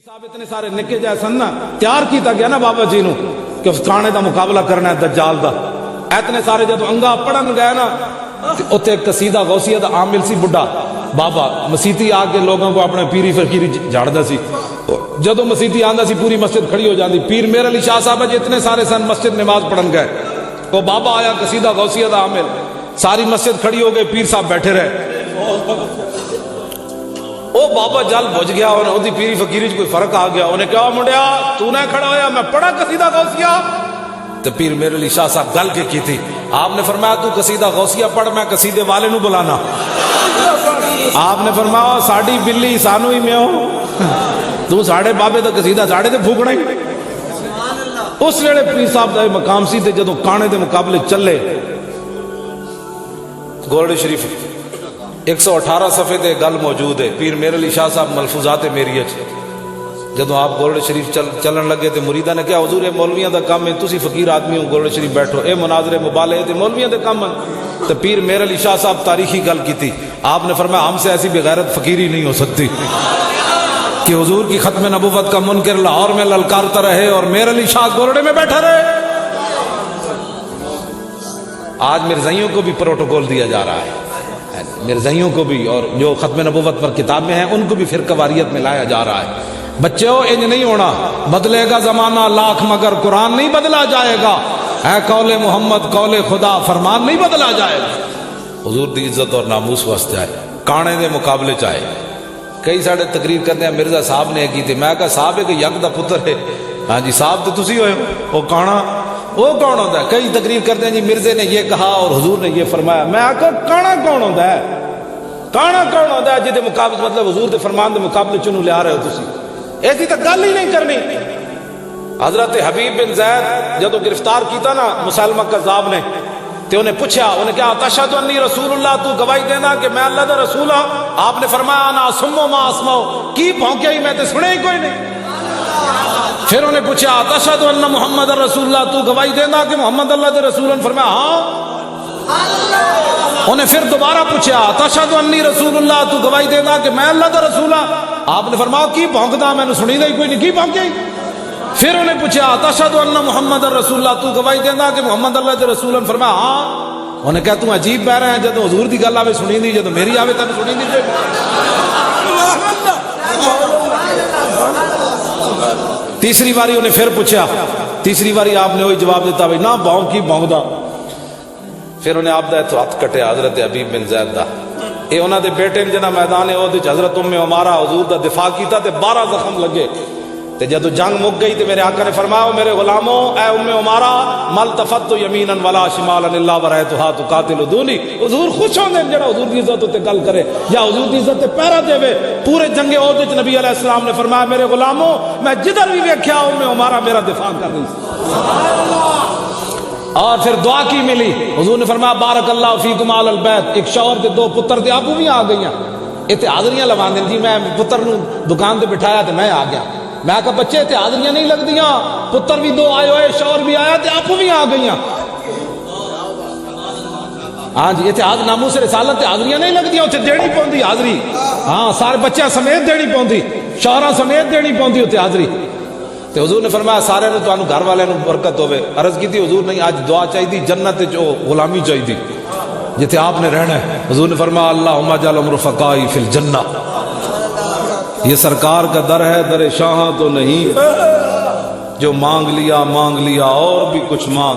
صاحب اتنے سارے نکے جائے سن نا تیار کیتا گیا نا بابا جی نو کہ اس کانے دا مقابلہ کرنا ہے دجال دا. اتنے سارے جدو انگا پڑھن گئے نا اتنے ایک قصیدہ غوثیہ دا عامل سی بڑھا بابا مسیتی آ کے لوگوں کو اپنے پیری فقیری جھاڑدا سی. جدو مسیتی آندا سی پوری مسجد کھڑی ہو جاندی. پیر میر علی شاہ صاحب جی اتنے سارے سن مسجد نماز پڑھن گئے. وہ بابا آیا قصیدہ غوثیہ دا عامل, ساری مسجد کھڑی ہو گئی, پیر صاحب بیٹھے رہے. او بابا جل بج گیا, انہیں پیری فقیری کوئی فرق آ گیا. انہیں کہا منڈیا تو نہ کھڑا ہویا, میں پڑھا قصیدہ غوثیہ. تو پیر میرے علی شاہ صاحب گل کے کی تھی. آپ نے فرمایا تو قصیدہ غوثیہ پڑھ, میں قصیدے والے نو بلانا. آپ نے فرمایا ساڑی بلی سانو ہی میں ہو, تو ساڑے بابے دا قصیدہ ساڑے دے پھوکنا ہی. اس ویلے پیر صاحب دا مقام سی تے جدو کانے دے مقابلے چلے گولڑے شریف 118 صفحے دے گل موجود ہے. پیر میرے علی شاہ صاحب ملفوظات میری اچ جدو آپ گولڑے شریف چلن لگے تے مریدہ نے کہا حضور اے مولویاں دا کام ہے, تسی فقیر آدمی ہو گولڑے شریف بیٹھو, اے مناظرے مبالغے تے مولویاں دے کام. تو پیر میرے علی شاہ صاحب تاریخی گل کی تھی. آپ نے فرمایا ہم سے ایسی بغیرت فقیری نہیں ہو سکتی کہ حضور کی ختم نبوت کا منکر لاہور میں للکارتا رہے اور میرے علی شاہ گولڑے میں بیٹھا رہے. آج مرزائیوں کو بھی پروٹوکول دیا جا رہا ہے, مرزائیوں کو بھی, اور جو ختم نبوت پر کتاب میں ہیں ان کو بھی فرقہ واریت میں لایا جا رہا ہے. بچوں انج نہیں ہونا, بدلے گا زمانہ لاکھ مگر قرآن نہیں بدلا جائے گا. اے قول محمد قول خدا فرمان نہیں بدلا جائے گا. حضور دی عزت اور ناموس واسطے آئے, کانے دے مقابلے چاہے. کئی ساڑھے تقریر کرتے ہیں مرزا صاحب نے کی تھی. میں کہا صاحب ہے کہ یک دا پتر ہے. ہاں جی صاحب تو تسی ہوئے, وہ کانا وہ کون ہوتا ہے. کئی تقریر کرتے ہیں جی مرزے نے یہ کہا اور حضور نے یہ فرمایا. میں آکھا کانا کون ہوتا ہے, کانا کون ہوتا ہے جدے مقابلے مطلب حضور دے فرمان دے مقابلے چنو لے آ رہے ہو تسی. ایسی تو گل ہی نہیں کرنی. حضرت حبیب بن زید جدو گرفتار کیتا نا مسلمہ کذاب نے, تے انہیں پوچھا, انہیں کہا تشہد انی رسول اللہ, تو گواہی دینا کہ میں اللہ دا رسول ہوں. آپ نے فرمایا انا اسمع ما اسمع, کی بھونکیا ہی میں تے سنے ہی کوئی نہیں. پھر انہیں پوچھا تشہد ان محمد رسول اللہ, تو گواہی دینا کہ محمد اللہ دے رسول ہیں. فرمایا ہاں. انہیں پھر دوبارہ پوچھا تشہد انی رسول اللہ, تو گواہی دینا کہ میں اللہ دا رسول ہوں. آپ نے فرمایا کی بھونکدا, میں نے سنی نہیں کوئی نہیں, کی بھونکیا ہی. پھر انہیں پوچھا تشہد ان محمد رسول اللہ, تو گواہی دینا کہ محمد اللہ دے رسول ہیں. فرمایا ہاں. انہیں کہا تو عجیب بہ رہے ہیں, جدو حضور دی گل آوے سنی نہیں, جدو میری آوے تن سنی نہیں. تیسری باری انہیں پھر پوچھا, تیسری باری آپ نے وہی جواب دیتا بھائی نہ بھونک کی بھونکدا. پھر انہیں آپ دا تو ہاتھ کٹے حضرت حبیب بن زید دا. اے انہاں دے بیٹے نے جنہ میدان احد وچ حضرت ام عمارہ حضور دا دفاع کیتا تے 12 زخم لگے. تے جدو جنگ مک گئی تے میرے آقا نے فرمایا میرے غلاموں, اے ام عمارہ مل تفت یمینا ولا شمالا الا ورایتھا تقاتل دونی. حضور خوش ہوندے جڑا حضور دی عزت تے گل کرے یا حضور دی عزت تے پیرا دے. پورے جنگ احد وچ نبی علیہ السلام نے فرمایا میرے غلاموں میں جدھر بھی ویکھیا ام عمارہ میرا دفاع کر رہی سی. اور پھر دعا کی ملی. حضور نے فرمایا بارک اللہ فیکم آل البیت. ایک شوہر کے 2 پتر تے آپو بھی آ گئیاں. اتنے حاضریاں لوا دیں جی, میں پتر نو دکان تے بٹھایا تے میں آ گیا. میں کہا بچے تے حاضریاں نہیں لگ دیاں, پتر بھی 2 آئے ہوئے, شوہر بھی آیا تے آپو بھی آ گئیاں. ہاں جی اتنے آج ناموس رسالت تے حاضریاں نہیں لگ دیاں, اتنے دینی پوندی حاضری. ہاں سارے بچے سمیت دینی پوندی, شوہراں سمیت دینی پوندی اتنے حاضری. تے حضور نے فرمایا سارے نے تو گھر والے برکت ہوئے. عرض کی تھی حضور نہیں آج دعا چاہی دی جنت جو غلامی چاہی دی جتے آپ نے رہنا ہے. حضور نے فرمایا اللہم اجعل رفقائی فی الجنہ. یہ سرکار کا در ہے, در شاہ تو نہیں. جو مانگ لیا اور بھی کچھ مانگ.